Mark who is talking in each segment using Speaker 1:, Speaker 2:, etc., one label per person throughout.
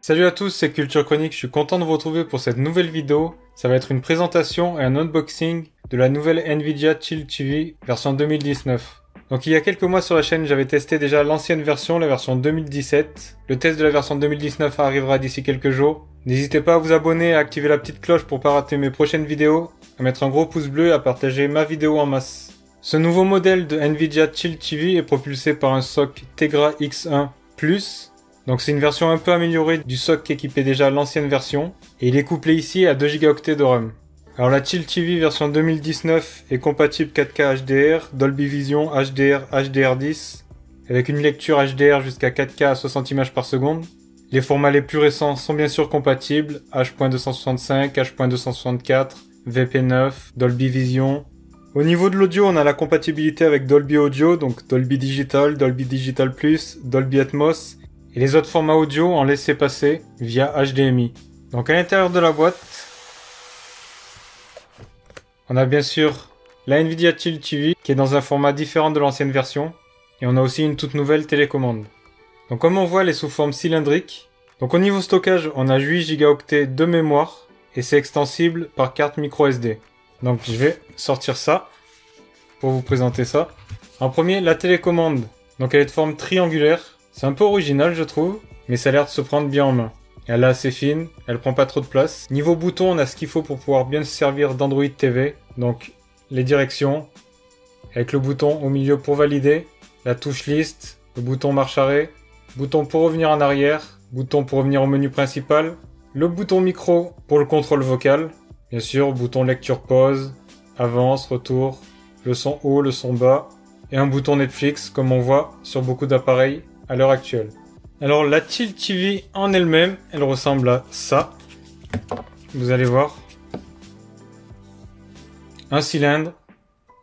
Speaker 1: Salut à tous, c'est Culture Chronique, je suis content de vous retrouver pour cette nouvelle vidéo. Ça va être une présentation et un unboxing de la nouvelle Nvidia Chill TV version 2019. Donc il y a quelques mois sur la chaîne, j'avais testé déjà l'ancienne version, la version 2017. Le test de la version 2019 arrivera d'ici quelques jours. N'hésitez pas à vous abonner, à activer la petite cloche pour pas rater mes prochaines vidéos, à mettre un gros pouce bleu et à partager ma vidéo en masse. Ce nouveau modèle de Nvidia Chill TV est propulsé par un SoC Tegra X1+. Donc c'est une version un peu améliorée du SoC qu'équipait déjà l'ancienne version, et il est couplé ici à 2 Go de RAM. Alors la Chill TV version 2019 est compatible 4K HDR, Dolby Vision HDR, HDR10, avec une lecture HDR jusqu'à 4K à 60 images par seconde. Les formats les plus récents sont bien sûr compatibles, H.265, H.264, VP9, Dolby Vision. Au niveau de l'audio, on a la compatibilité avec Dolby Audio, donc Dolby Digital, Dolby Digital Plus, Dolby Atmos, et les autres formats audio en laissez-passer via HDMI. Donc à l'intérieur de la boîte, on a bien sûr la Nvidia Chill TV qui est dans un format différent de l'ancienne version, et on a aussi une toute nouvelle télécommande. Donc comme on voit, elle est sous forme cylindrique. Donc au niveau stockage, on a 8 Go de mémoire, et c'est extensible par carte micro SD. Donc je vais sortir ça pour vous présenter ça. En premier, la télécommande. Donc elle est de forme triangulaire. C'est un peu original je trouve, mais ça a l'air de se prendre bien en main. Elle est assez fine, elle prend pas trop de place. Niveau bouton, on a ce qu'il faut pour pouvoir bien se servir d'Android TV. Donc les directions, avec le bouton au milieu pour valider, la touche liste, le bouton marche arrêt, bouton pour revenir en arrière, bouton pour revenir au menu principal, le bouton micro pour le contrôle vocal, bien sûr, bouton lecture pause, avance, retour, le son haut, le son bas, et un bouton Netflix comme on voit sur beaucoup d'appareils à l'heure actuelle. Alors la Chill TV en elle-même, elle ressemble à ça. Vous allez voir. Un cylindre.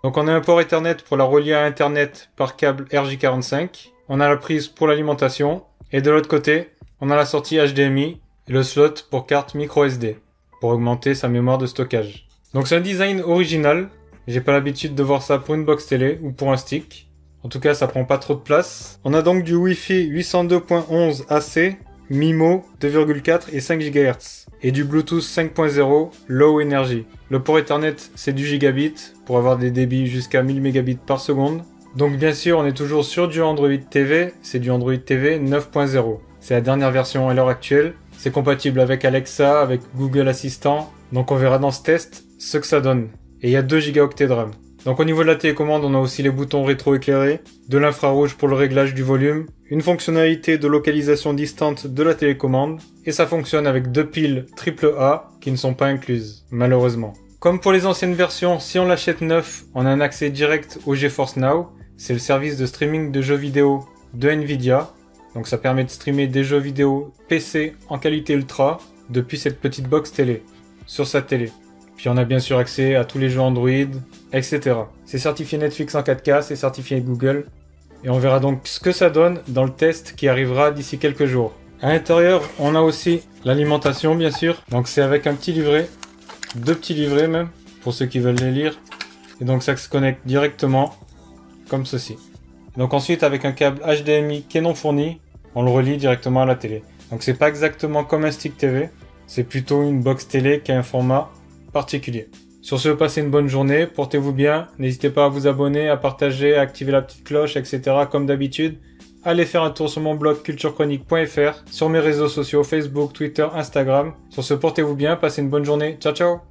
Speaker 1: Donc on a un port Ethernet pour la relier à Internet par câble RJ45. On a la prise pour l'alimentation. Et de l'autre côté, on a la sortie HDMI et le slot pour carte micro SD pour augmenter sa mémoire de stockage. Donc c'est un design original. J'ai pas l'habitude de voir ça pour une box télé ou pour un stick. En tout cas, ça prend pas trop de place. On a donc du Wi-Fi 802.11 AC, MIMO 2,4 et 5 GHz. Et du Bluetooth 5.0 Low Energy. Le port Ethernet, c'est du gigabit pour avoir des débits jusqu'à 1000 Mbps par seconde. Donc bien sûr, on est toujours sur du Android TV. C'est du Android TV 9.0. C'est la dernière version à l'heure actuelle. C'est compatible avec Alexa, avec Google Assistant. Donc on verra dans ce test ce que ça donne. Et il y a 2 Go de RAM. Donc au niveau de la télécommande, on a aussi les boutons rétro-éclairés, de l'infrarouge pour le réglage du volume, une fonctionnalité de localisation distante de la télécommande, et ça fonctionne avec 2 piles AAA qui ne sont pas incluses, malheureusement. Comme pour les anciennes versions, si on l'achète neuf, on a un accès direct au GeForce Now, c'est le service de streaming de jeux vidéo de Nvidia, donc ça permet de streamer des jeux vidéo PC en qualité ultra depuis cette petite box télé, sur sa télé. Puis on a bien sûr accès à tous les jeux Android, etc. C'est certifié Netflix en 4K, c'est certifié Google. Et on verra donc ce que ça donne dans le test qui arrivera d'ici quelques jours. À l'intérieur, on a aussi l'alimentation bien sûr. Donc c'est avec un petit livret, 2 petits livrets même, pour ceux qui veulent les lire. Et donc ça se connecte directement, comme ceci. Donc ensuite avec un câble HDMI qui est non fourni, on le relie directement à la télé. Donc c'est pas exactement comme un stick TV, c'est plutôt une box télé qui a un format particulier. Sur ce, passez une bonne journée, portez-vous bien, n'hésitez pas à vous abonner, à partager, à activer la petite cloche, etc. comme d'habitude. Allez faire un tour sur mon blog culturechronique.fr, sur mes réseaux sociaux Facebook, Twitter, Instagram. Sur ce, portez-vous bien, passez une bonne journée, ciao ciao.